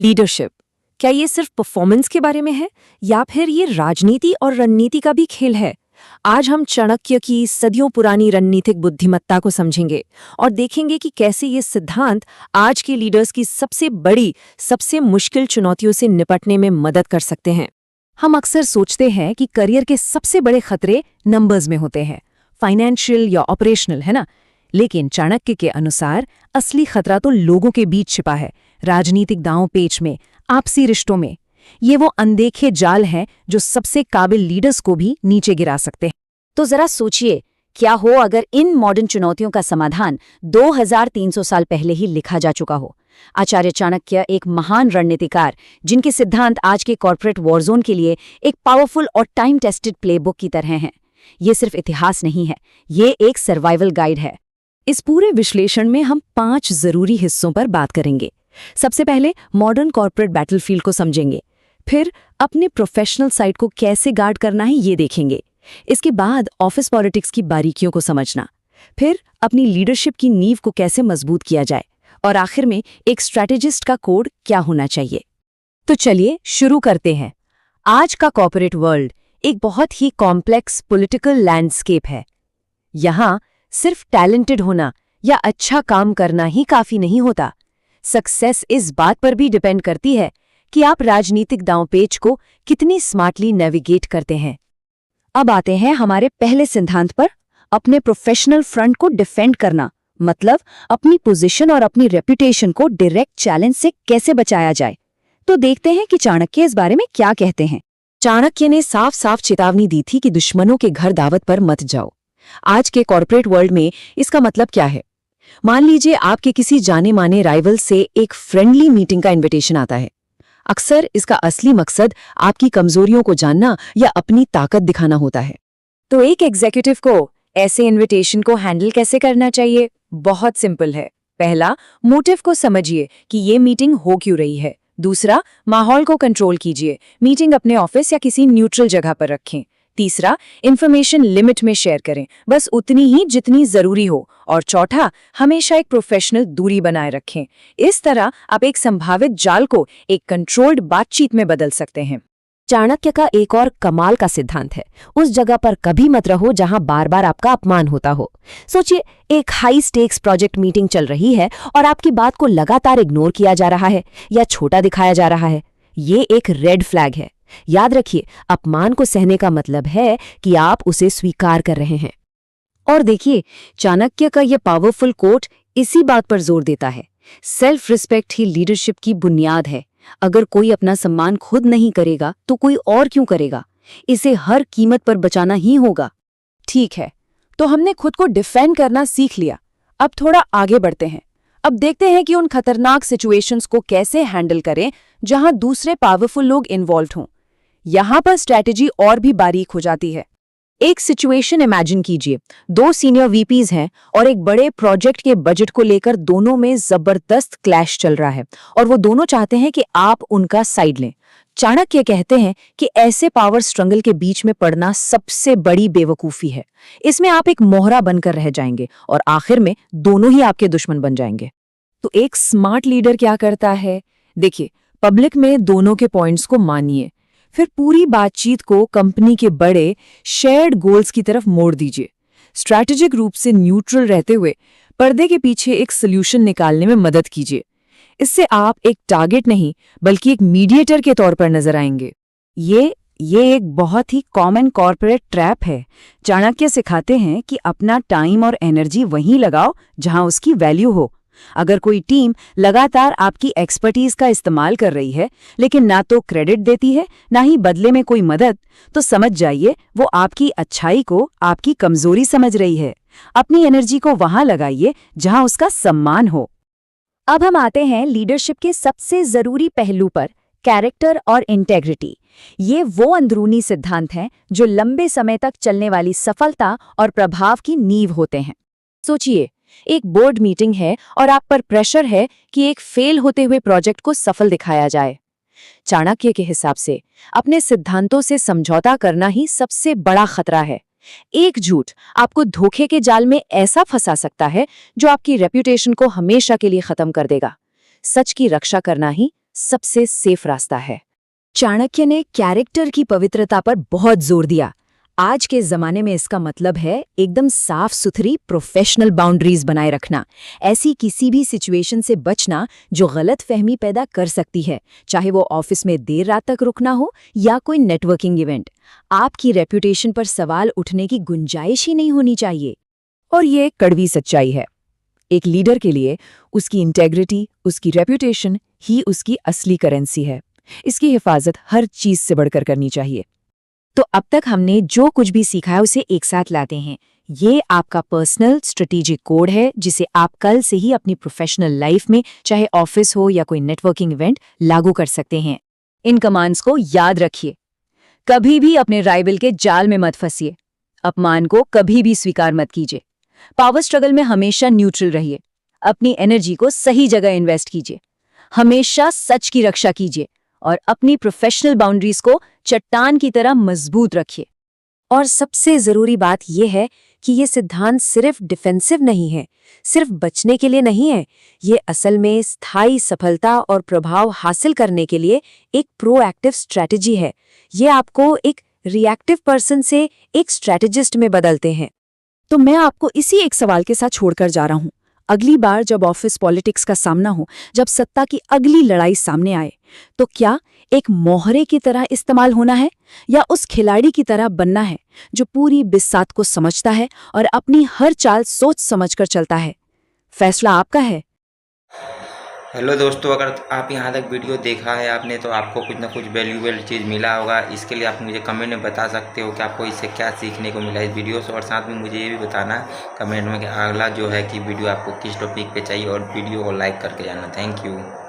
Leadership, क्या ये सिर्फ परफॉर्मेंस के बारे में है या फिर ये राजनीति और रणनीति का भी खेल है? आज हम चाणक्य की सदियों पुरानी रणनीतिक बुद्धिमत्ता को समझेंगे और देखेंगे कि कैसे ये सिद्धांत आज के लीडर्स की सबसे बड़ी, सबसे मुश्किल चुनौतियों से निपटने में मदद कर सकते हैं। हम अक्सर सोचते हैं कि करियर के सबसे बड़े खतरे नंबर्स में होते हैं, फाइनेंशियल या ऑपरेशनल, है ना? लेकिन चाणक्य के अनुसार असली खतरा तो लोगों के बीच छिपा है, राजनीतिक दांव पेच में, आपसी रिश्तों में। ये वो अनदेखे जाल हैं जो सबसे काबिल लीडर्स को भी नीचे गिरा सकते हैं। तो जरा सोचिए, क्या हो अगर इन मॉडर्न चुनौतियों का समाधान 2300 साल पहले ही लिखा जा चुका हो। आचार्य चाणक्य एक महान रणनीतिकार, जिनके सिद्धांत आज के कॉर्पोरेट वॉरजोन के लिए एक पावरफुल और टाइम टेस्टेड प्लेबुक की तरह हैं। ये सिर्फ इतिहास नहीं है, ये एक सर्वाइवल गाइड है। इस पूरे विश्लेषण में हम 5 जरूरी हिस्सों पर बात करेंगे। सबसे पहले मॉडर्न कॉर्पोरेट बैटलफील्ड को समझेंगे, फिर अपने प्रोफेशनल साइड को कैसे गार्ड करना है ये देखेंगे। इसके बाद ऑफिस पॉलिटिक्स की बारीकियों को समझना, फिर अपनी लीडरशिप की नींव को कैसे मजबूत किया जाए, और आखिर में एक स्ट्रैटेजिस्ट का कोड क्या होना चाहिए। तो चलिए शुरू करते हैं। आज का कॉर्पोरेट वर्ल्ड एक बहुत ही कॉम्प्लेक्स पॉलिटिकल लैंडस्केप है। यहाँ सिर्फ टैलेंटेड होना या अच्छा काम करना ही काफी नहीं होता। सक्सेस इस बात पर भी डिपेंड करती है कि आप राजनीतिक दांवपेच को कितनी स्मार्टली नेविगेट करते हैं। अब आते हैं हमारे पहले सिद्धांत पर, अपने प्रोफेशनल फ्रंट को डिफेंड करना, मतलब अपनी पोजीशन और अपनी रेपुटेशन को डायरेक्ट चैलेंज से कैसे बचाया जाए। तो देखते हैं कि चाणक्य इस बारे में क्या कहते हैं। चाणक्य ने साफ साफ चेतावनी दी थी कि दुश्मनों के घर दावत पर मत जाओ। आज के कॉर्पोरेट वर्ल्ड में इसका मतलब क्या है? मान लीजिए आपके किसी जाने माने राइवल से एक फ्रेंडली मीटिंग का इनविटेशन आता है। अक्सर इसका असली मकसद आपकी कमजोरियों को जानना या अपनी ताकत दिखाना होता है। तो एक एग्जीक्यूटिव को ऐसे इनविटेशन को हैंडल कैसे करना चाहिए? बहुत सिंपल है। पहला, मोटिव को समझिए कि ये मीटिंग हो क्यों रही है। दूसरा, माहौल को कंट्रोल कीजिए, मीटिंग अपने ऑफिस या किसी न्यूट्रल जगह पर रखें। तीसरा, इंफॉर्मेशन लिमिट में शेयर करें, बस उतनी ही जितनी जरूरी हो। और चौथा, हमेशा एक प्रोफेशनल दूरी बनाए रखें। इस तरह आप एक संभावित जाल को एक कंट्रोल्ड बातचीत में बदल सकते हैं। चाणक्य का एक और कमाल का सिद्धांत है, उस जगह पर कभी मत रहो जहां बार बार आपका अपमान होता हो। सोचिए, एक हाई स्टेक्स प्रोजेक्ट मीटिंग चल रही है और आपकी बात को लगातार इग्नोर किया जा रहा है या छोटा दिखाया जा रहा है। ये एक रेड फ्लैग है। याद रखिए, अपमान को सहने का मतलब है कि आप उसे स्वीकार कर रहे हैं। और देखिए, चाणक्य का यह पावरफुल कोट इसी बात पर जोर देता है, सेल्फ रिस्पेक्ट ही लीडरशिप की बुनियाद है। अगर कोई अपना सम्मान खुद नहीं करेगा तो कोई और क्यों करेगा? इसे हर कीमत पर बचाना ही होगा। ठीक है, तो हमने खुद को डिफेंड करना सीख लिया। अब थोड़ा आगे बढ़ते हैं। अब देखते हैं कि उन खतरनाक सिचुएशंस को कैसे हैंडल करें जहां दूसरे पावरफुल लोग इन्वॉल्व हों। यहां पर स्ट्रैटेजी और भी बारीक हो जाती है। एक सिचुएशन इमेजिन कीजिए, 2 सीनियर वीपीज हैं और एक बड़े प्रोजेक्ट के बजट को लेकर दोनों में जबरदस्त क्लैश चल रहा है और वो दोनों चाहते हैं कि आप उनका साइड लें। चाणक्य कहते हैं कि ऐसे पावर स्ट्रगल के बीच में पड़ना सबसे बड़ी बेवकूफी है। इसमें आप एक मोहरा बनकर रह जाएंगे और आखिर में दोनों ही आपके दुश्मन बन जाएंगे। तो एक स्मार्ट लीडर क्या करता है? देखिए, पब्लिक में दोनों के पॉइंट्स को मानिए, फिर पूरी बातचीत को कंपनी के बड़े शेयर्ड गोल्स की तरफ मोड़ दीजिए। स्ट्रैटेजिक रूप से न्यूट्रल रहते हुए पर्दे के पीछे एक सोल्यूशन निकालने में मदद कीजिए। इससे आप एक टारगेट नहीं बल्कि एक मीडिएटर के तौर पर नजर आएंगे। ये एक बहुत ही कॉमन कॉर्पोरेट ट्रैप है। चाणक्य सिखाते हैं कि अपना टाइम और एनर्जी वहीं लगाओ जहां उसकी वैल्यू हो। अगर कोई टीम लगातार आपकी एक्सपर्टीज का इस्तेमाल कर रही है लेकिन ना तो क्रेडिट देती है ना ही बदले में कोई मदद, तो समझ जाइए वो आपकी अच्छाई को आपकी कमजोरी समझ रही है। अपनी एनर्जी को वहां लगाइए जहां उसका सम्मान हो। अब हम आते हैं लीडरशिप के सबसे जरूरी पहलू पर, कैरेक्टर और इंटेग्रिटी। ये वो अंदरूनी सिद्धांत हैं जो लंबे समय तक चलने वाली सफलता और प्रभाव की नींव होते हैं। सोचिए, एक बोर्ड मीटिंग है और आप पर प्रेशर है कि एक फेल होते हुए प्रोजेक्ट को सफल दिखाया जाए। चाणक्य के हिसाब से अपने सिद्धांतों से समझौता करना ही सबसे बड़ा खतरा है। एक झूठ आपको धोखे के जाल में ऐसा फंसा सकता है जो आपकी रेपुटेशन को हमेशा के लिए खत्म कर देगा। सच की रक्षा करना ही सबसे सेफ रास्ता है। चाणक्य ने कैरेक्टर की पवित्रता पर बहुत जोर दिया। आज के जमाने में इसका मतलब है एकदम साफ सुथरी प्रोफेशनल बाउंड्रीज बनाए रखना, ऐसी किसी भी सिचुएशन से बचना जो गलत फहमी पैदा कर सकती है, चाहे वो ऑफिस में देर रात तक रुकना हो या कोई नेटवर्किंग इवेंट। आपकी रेपुटेशन पर सवाल उठने की गुंजाइश ही नहीं होनी चाहिए। और ये एक कड़वी सच्चाई है। एक लीडर के लिए उसकी इंटेग्रिटी, उसकी रेप्यूटेशन ही उसकी असली करेंसी है। इसकी हिफाजत हर चीज से बढ़कर करनी चाहिए। तो अब तक हमने जो कुछ भी सीखा है उसे एक साथ लाते हैं। ये आपका पर्सनल स्ट्रेटेजिक कोड है जिसे आप कल से ही अपनी प्रोफेशनल लाइफ में, चाहे ऑफिस हो या कोई नेटवर्किंग इवेंट, लागू कर सकते हैं। इन कमांड्स को याद रखिए। कभी भी अपने राइवल के जाल में मत फंसिए। अपमान को कभी भी स्वीकार मत कीजिए। पावर स्ट्रगल में हमेशा न्यूट्रल रहिए। अपनी एनर्जी को सही जगह इन्वेस्ट कीजिए। हमेशा सच की रक्षा कीजिए और अपनी प्रोफेशनल बाउंड्रीज को चट्टान की तरह मजबूत रखिए। और सबसे जरूरी बात यह है कि ये सिद्धांत सिर्फ डिफेंसिव नहीं है, सिर्फ बचने के लिए नहीं है। ये असल में स्थायी सफलता और प्रभाव हासिल करने के लिए एक प्रोएक्टिव स्ट्रैटेजी है। ये आपको एक रिएक्टिव पर्सन से एक स्ट्रैटेजिस्ट में बदलते हैं। तो मैं आपको इसी एक सवाल के साथ छोड़कर जा रहा हूं। अगली बार जब ऑफिस पॉलिटिक्स का सामना हो, जब सत्ता की अगली लड़ाई सामने आए, तो क्या एक मोहरे की तरह इस्तेमाल होना है या उस खिलाड़ी की तरह बनना है जो पूरी बिसात को समझता है और अपनी हर चाल सोच समझकर चलता है? फैसला आपका है। हेलो दोस्तों, अगर आप यहाँ तक वीडियो देखा है आपने तो आपको कुछ ना कुछ वैल्यूएबल चीज़ मिला होगा। इसके लिए आप मुझे कमेंट में बता सकते हो कि आपको इससे क्या सीखने को मिला इस वीडियो से, और साथ में मुझे ये भी बताना कमेंट में कि अगला जो है कि वीडियो आपको किस टॉपिक पे चाहिए, और वीडियो को लाइक करके जाना। Thank you.